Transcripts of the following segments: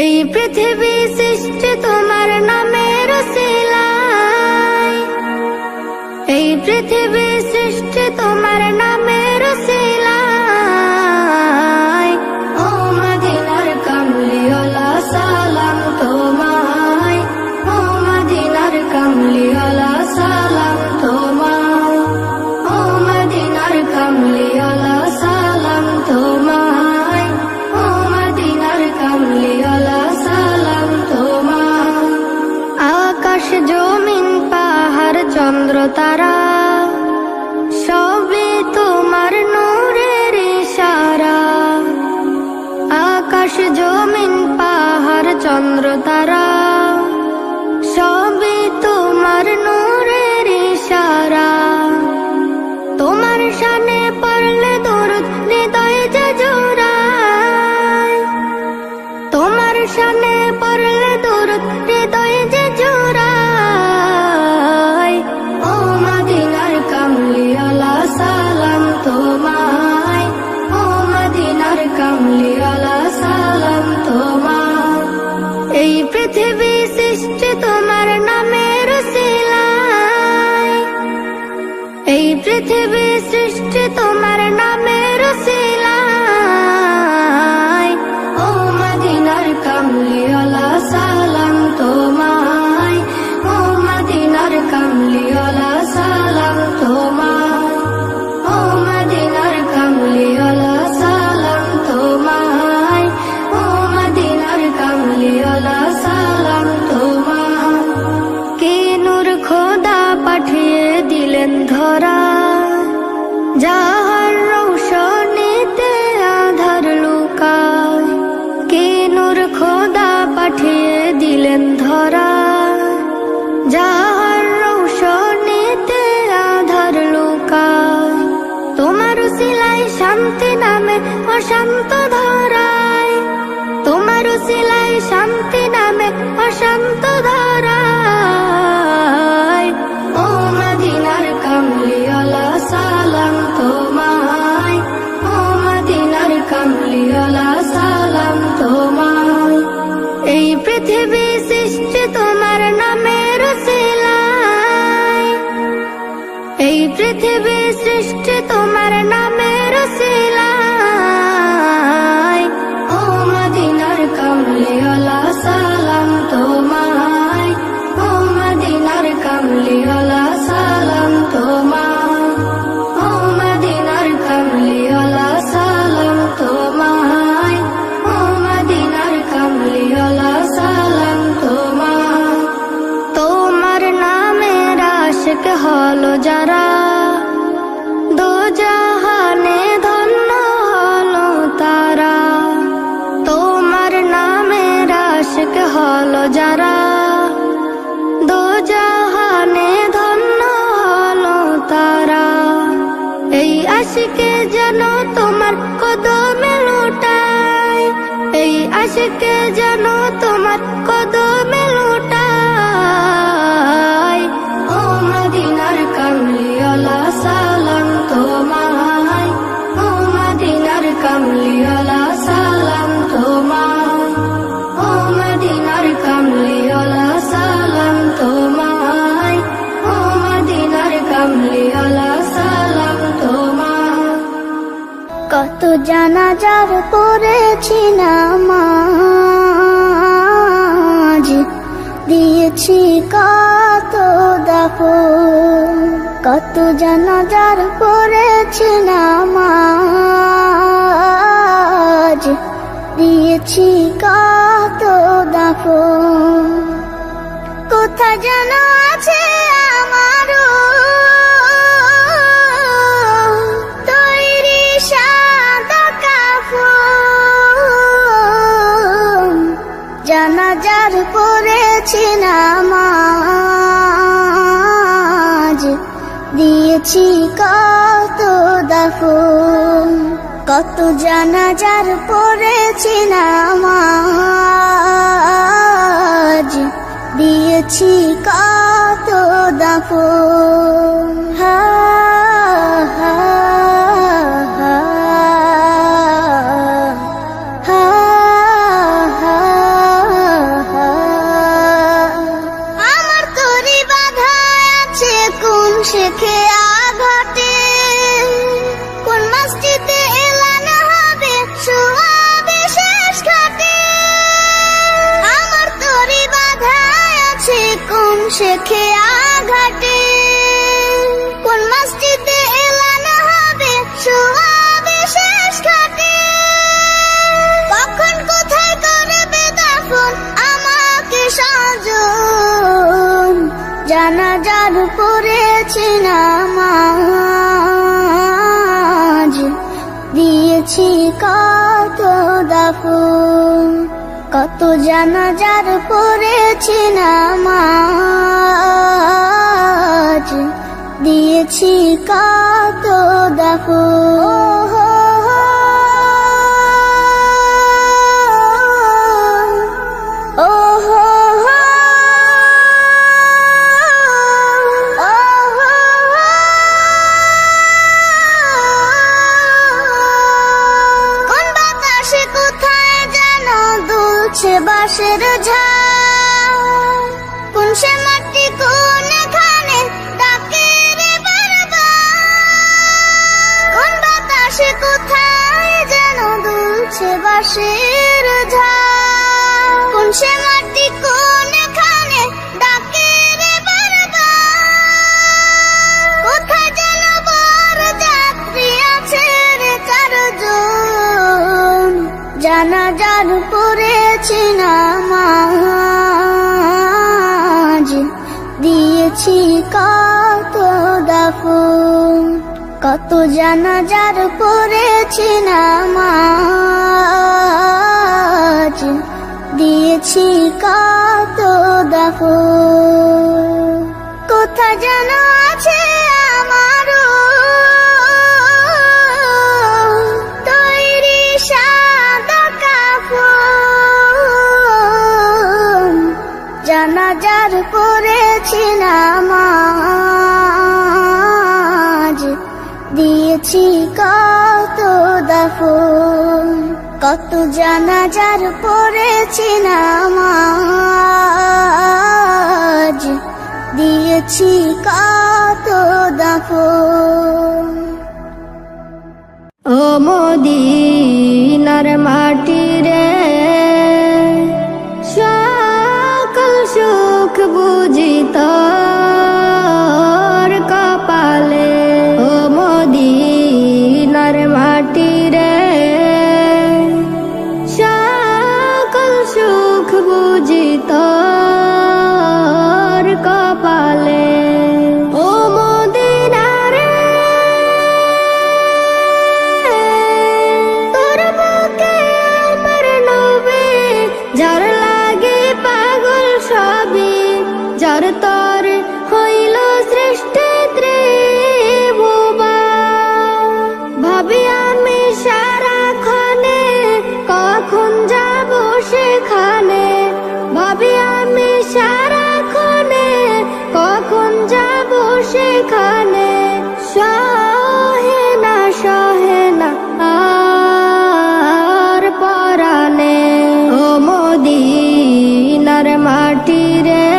এই পৃথিবী সৃষ্টি তোমার নামের উসিলায়, এই পৃথিবী সৃষ্টি তোমার নামের উসিলায়। ও মদিনার কামলিওয়ালা সালাম তোমায়, ও মদিনার কামলিওয়ালা সালাম তোমায়, ও মদিনার কামলিওয়ালা সালাম তোমায়, ও মদিনার কামলিওয়ালা সালাম তোমায়। আকাশ জমিন পাহাড় চন্দ্র তারা সবই তোমার নূরের ইশারা। আকাশ জমিন পাহাড় চন্দ্র তারা সবই তোমার নূরের ইশারা। তোমার শানে পড়লে দরুদ হৃদয় যে জোড়ায়, তোমার শানে পড়লে দরুদ হৃদয় যে জোড়ায়। ও মদিনার কামলিওয়ালা সালাম তোমায়, ও মদিনার কামলিওয়ালা সালাম তোমায়। এই পৃথিবী সৃষ্টি তোমার নামের উসিলায়, এই পৃথিবী সৃষ্টি তোমার নামের উসিলায়। ও মদিনার কামলিওয়ালা সালাম তোমায়, ও মদিনার কামলিওয়ালা সালাম তোমায়, ও মদিনার কামলিওয়ালা সালাম তোমায়, ও মদিনার কামলিওয়ালা সালাম তোমায়। কে নূর খোদা পাঠিয়ে দিলেন ধরা, যাহার রৌশনীতে আধার লুকায়। কে নূর খোদা পাঠিয়ে দিলেন ধরা, যাহার রৌশনীতে আধার লুকায়। তোমার উসিলায় শান্তি নামে অশান্ত ধরায়, তোমার উসিলায় শান্তি নামে অশান্ত ধরায়। ও মদিনার কামলিওয়ালা সালাম তোমায়, ও মদিনার কামলিওয়ালা সালাম তোমায়। এই পৃথিবী সৃষ্টি তোমার নামের উসিলায়, এই পৃথিবী সৃষ্টি তোমার নামের উসিলায়। ও মদিনার কামলিওয়ালা সালাম তোমায়, ও মদিনার কামলিওয়ালা সালাম তোমায়, ও মদিনার কামলিওয়ালা সালাম তোমায়, ও মদিনার কামলিওয়ালা সালাম তোমায়। তোমার নামের আশিক হলো যারা, দোজাহানে ধন্য হলো তারা। তোমার নামের আশিক হলো যারা, দোজাহানে ধন্য হলো তারা। এই আশিকে যেন তোমার কদমে লুটায়, এই আশিকে যেন তোমার কদমে লুটায়। ও মদিনার কামলিওয়ালা সালাম তোমায়, ও মদিনার কামলিওয়ালা সালাম তোমায়, ও মদিনার কামলিওয়ালা সালাম তোমায়, ও মদিনার কামলিওয়ালা সালাম তোমায়। কত জানাজার পড়েছি নামাজ, দিয়েছি কত দাফন। কত জানাজার পড়েছি নামাজ, দিয়েছি কত দাফন। কোথায় যেন আছে আমারও তৈরি সাদা কাফন। জানাজার পড়েছি নামাজ, দিয়েছি কত দাফন। কত জানাজার পড়েছি নামাজ, দিয়েছি কত দাফন। হা হা হা হা হা শেখে আঘাটে, কোন মসজিদে এলান হবে শোয়াবে শেষ ঘাটে, কখন কোথায় করবে দাফন আমাকে সাজন, জানাজার পড়েছি নামাজ, দিয়েছি কত দাফন, কত জানাজার পড়েছি নামাজ, দিয়েছি কত দাফন। বাঁশের ঝাড়, কোন সে মাটি কোনখানে ডাকে রে বারবার, কোন বাতাসে কোথায় যেন দুলছে বাঁশের ঝাড়, কোন সে মাটি কোনখানে ডাকে রে বারবার, কোথায় যেন বর যাত্রী আছে রে চারজন, জানাজার পড়েছি নামাজ, দিয়েছি কত দাফন, কত জানাজার পড়েছি নামাজ, দিয়েছি কত দাফন। কোথায় যেন আছে আমারও তৈরি সাদা কাফন, জানাজার পড়েছি নামাজ, দিয়েছি কত দাফন, কত জানাজার পড়েছি নামাজ, দিয়েছি কত দাফন। ও মদিনার মাটি রে, সকল সুখ বুঝি তোর কপালে, ও মদিনার মাটি রে, সকল সুখ বুঝি তোর কপালে, ও মদিনা রে, তোর বুকে আমার নবী, যার লাগে পাগল সবই, যার তর হইল সৃষ্টি ত্রিভুবন, ভাবি আমি সারাক্ষণে কখন যাব সেখানে, ভাবি আমি সারাক্ষণে কখন যাব সেখানে, সহে না আর পরানে, ও মদিনার মাটি রে,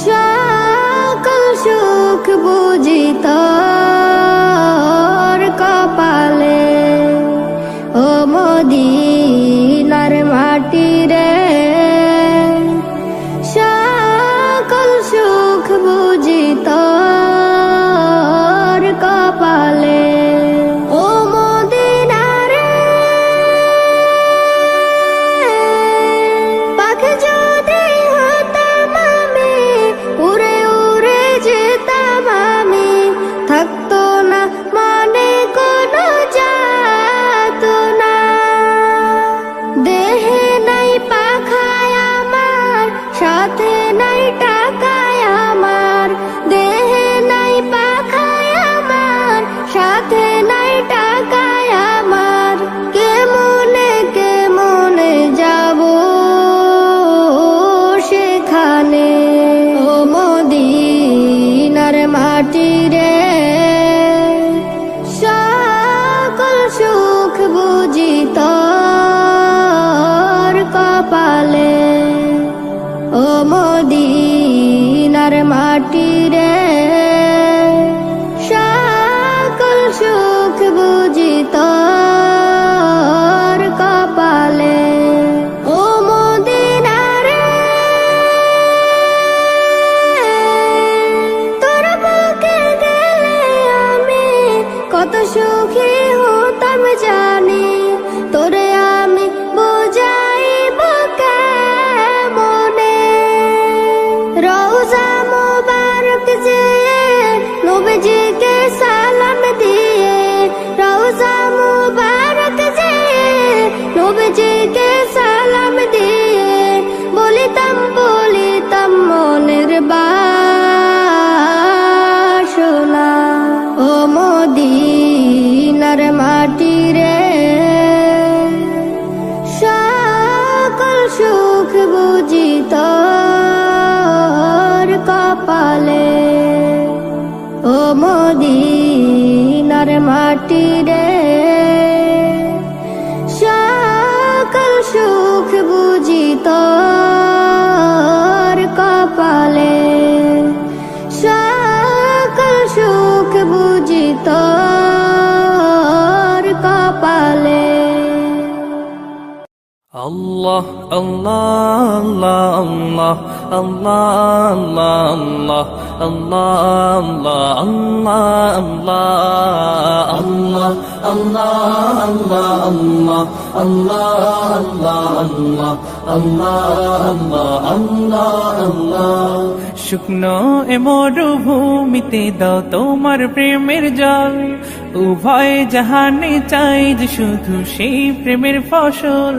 সকল সুখ বুঝি তোর কপালে, ও মদিনার মাটি রে, সকল সুখ বুঝি তোর কপালে, ও মদিনা রে, পাখি যদি হতাম আমি, উড়ে উড়ে যেতাম আমি, থাকতো না মনে কোনো যাতনা, দেহে নাই পাখায় আমার, সাথে নাই টাকায় আমার, দেহে নাই পাখায় আমার, সাথে নাই টাকায় আমার, কেমনে যাব সেখানে, ও মদিনার মাটি রে, সকল সুখ বুঝি তোর কপালে, ও মদিনার মাটি রে, সকল সুখ বুঝি তোর কপালে, ও মদিনা রে, সুখ বুঝি তোর কপালে ও মদিনার মাটি রে সকল সুখ বুঝি তোর কপালে সকল সুখ বুঝি তোর কপালে Allah, Allah, Allah, Allah, Allah, Allah, Allah, Allah, Allah, Allah, Allah, Allah. শুকনো এ মরুভূমিতে দাও তোমার প্রেমের জল, উভয় জাহানে চাই যে শুধু সেই প্রেমের ফসল।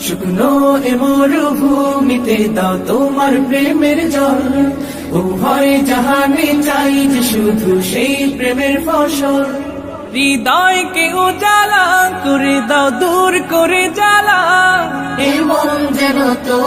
শুকনো এ মরুভূমিতে দাও তোমার প্রেমের জল, উভয় জাহানে চাই যে শুধু সেই প্রেমের ফসল। হৃদয়কে উজালা করে দাও, দূর করে জ্বালা, এমন যেন তোমার